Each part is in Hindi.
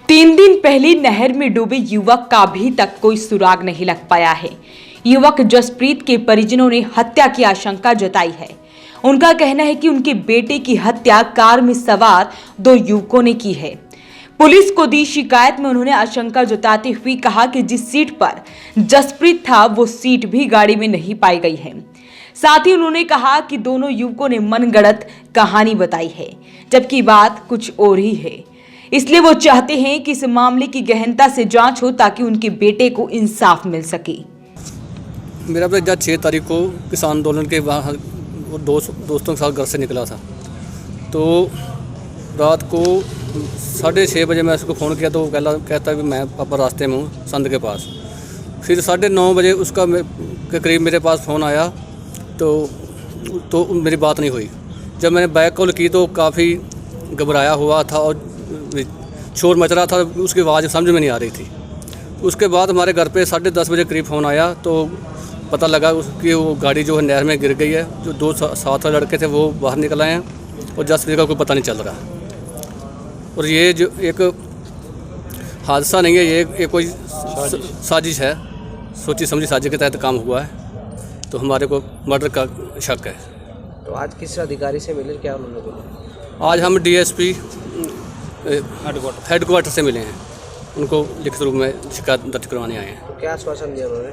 3 दिन पहले नहर में डूबे युवक का अभी तक कोई सुराग नहीं लग पाया है। युवक जसप्रीत के परिजनों ने हत्या की आशंका जताई है। उनका कहना है कि उनके बेटे की हत्या कार में सवार 2 युवकों ने की है। पुलिस को दी शिकायत में उन्होंने आशंका जताते हुए कहा कि जिस सीट पर जसप्रीत था वो सीट भी गाड़ी में नहीं पाई गई है। साथ ही उन्होंने कहा कि दोनों युवकों ने मनगढ़ंत कहानी बताई है, जबकि बात कुछ और ही है। इसलिए वो चाहते हैं कि इस मामले की गहनता से जांच हो ताकि उनके बेटे को इंसाफ मिल सके। मेरा बेटा 6 तारीख को किसान आंदोलन के वहाँ दोस्तों के साथ घर से निकला था, तो रात को 6:30 बजे मैं उसको फ़ोन किया तो वो कहता कि मैं पापा रास्ते में हूँ संद के पास। फिर 9:30 बजे उसका के करीब मेरे पास फ़ोन आया तो मेरी बात नहीं हुई। जब मैंने बैक कॉल की तो काफ़ी घबराया हुआ था और शोर मच रहा था, उसकी आवाज़ समझ में नहीं आ रही थी। उसके बाद हमारे घर पे 10:30 बजे करीब फ़ोन आया तो पता लगा कि वो गाड़ी जो है नहर में गिर गई है। जो 2 साथ वाले लड़के थे वो बाहर निकल आए हैं और जसप्रीत का कोई पता नहीं चल रहा। और ये जो एक हादसा नहीं है, ये कोई साजिश है, सोची समझी साजिश के तहत काम हुआ है, तो हमारे को मर्डर का शक है। तो आज किस अधिकारी से मिले, क्या उन्होंने बोला? आज हम डीएसपी हेडक्वार्टर से मिले हैं, उनको लिखित रूप में शिकायत दर्ज करवाने आए हैं। तो क्या आश्वासन दिया उन्होंने?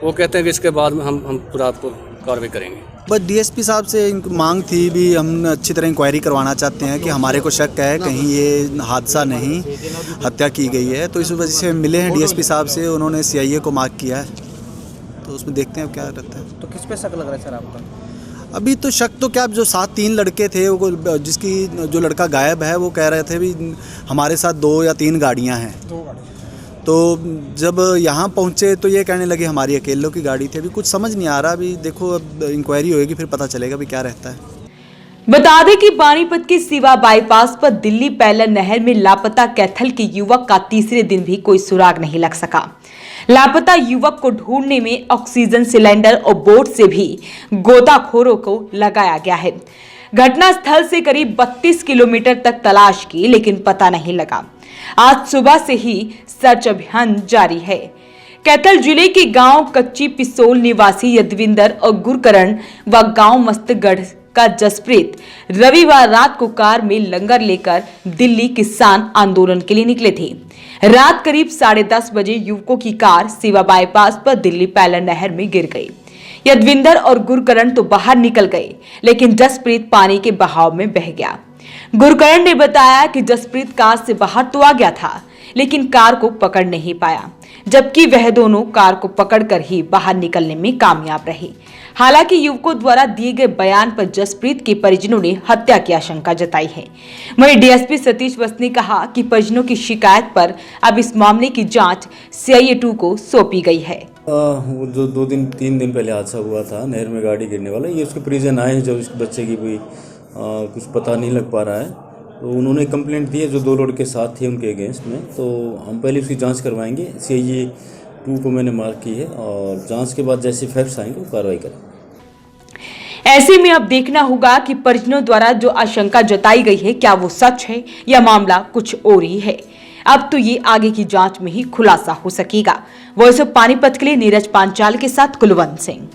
वो कहते हैं कि इसके बाद में हम पूरा आपको कार्रवाई करेंगे। बस डीएसपी साहब से मांग थी भी, हम अच्छी तरह इंक्वायरी करवाना चाहते हैं कि हमारे को शक है कहीं ये हादसा नहीं हत्या की गई है, तो इस वजह से मिले हैं डीएसपी साहब से। उन्होंने सीआईए को मार्क किया है, तो उसमें देखते हैं अब क्या रहता है। तो किस पे शक लग रहा है सर आपका? अभी तो शक तो क्या, जो साथ 3 लड़के थे वो जिसकी जो लड़का गायब है वो कह रहे थे भी हमारे साथ 2 या 3 गाड़ियाँ हैं। तो जब यहाँ पहुँचे तो ये कहने लगे हमारी अकेलों की गाड़ी थी। अभी कुछ समझ नहीं आ रहा, अभी देखो अब इंक्वायरी होएगी फिर पता चलेगा भी क्या रहता है। बता दें कि पानीपत के सिवा बाईपास पर दिल्ली पैलन नहर में लापता कैथल के युवक का तीसरे दिन भी कोई सुराग नहीं लग सका। लापता युवक को ढूंढने में ऑक्सीजन सिलेंडर और बोट से भी गोताखोरों को लगाया गया है। घटना स्थल से करीब 32 किलोमीटर तक तलाश की, लेकिन पता नहीं लगा। आज सुबह से ही सर्च अभियान जारी है। कैथल जिले के गांव कच्ची पिसोल निवासी यदविंदर और गुरकरण व गांव मस्तगढ़ का जसप्रीत रविवार रात को कार में लंगर लेकर दिल्ली किसान आंदोलन के लिए निकले थे। रात करीब 10:30 बजे युवकों की कार सिवा बाईपास पर दिल्ली पैलन नहर में गिर गई। यदविंदर और गुरकरण तो बाहर निकल गए, लेकिन जसप्रीत पानी के बहाव में बह गया। गुरकरण ने बताया कि जसप्रीत कार से बाहर तो आ गया था, लेकिन कार को पकड़ नहीं पाया, जबकि वह दोनों कार को पकड़कर ही बाहर निकलने में कामयाब रहे। हालांकि युवकों द्वारा दिए गए बयान पर जसप्रीत के परिजनों ने हत्या की आशंका जताई है। वहीं डीएसपी सतीश वत्स ने कहा कि परिजनों की शिकायत पर अब इस मामले की जांच सीआईए 2 को सौंपी गई है। वो जो 3 दिन पहले हादसा हुआ था नहर में गाड़ी गिरने वाला, ये उसके परिजन आए हैं। जब इस बच्चे की कोई कुछ पता नहीं लग पा रहा है तो उन्होंने कंप्लेंट दी है जो 2 लड़के साथ थे उनके अगेंस्ट में। तो हम पहले उसकी जांच करवाएंगे। सीआईए 2 को मैंने मार्क की है और जांच के बाद जैसे फैक्ट्स आएंगे वो कार्रवाई करें। ऐसे में अब देखना होगा कि परिजनों द्वारा जो आशंका जताई गई है क्या वो सच है या मामला कुछ और ही है। अब तो ये आगे की जांच में ही खुलासा हो सकेगा। वॉइस ऑफ पानीपत के लिए नीरज पांचाल के साथ Kulwant Singh.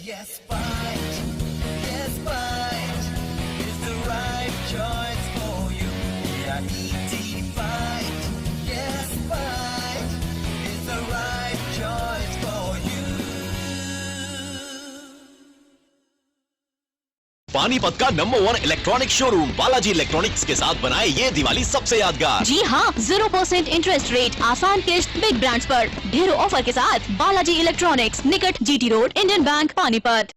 Yes, fight. Yes, fight is the right choice for you. Yeah, ET fight. Yes, fight is the right choice for you. Panipat का number 1 electronic showroom Balaji electronics के साथ बनाए ये दिवाली सबसे यादगार। जी हाँ, 0% इंटरेस्ट रेट, आसान किश्त, बिग ब्रांड्स पर ढेरों ऑफर के साथ बालाजी इलेक्ट्रॉनिक्स, निकट GT road, Indian bank, Panipat.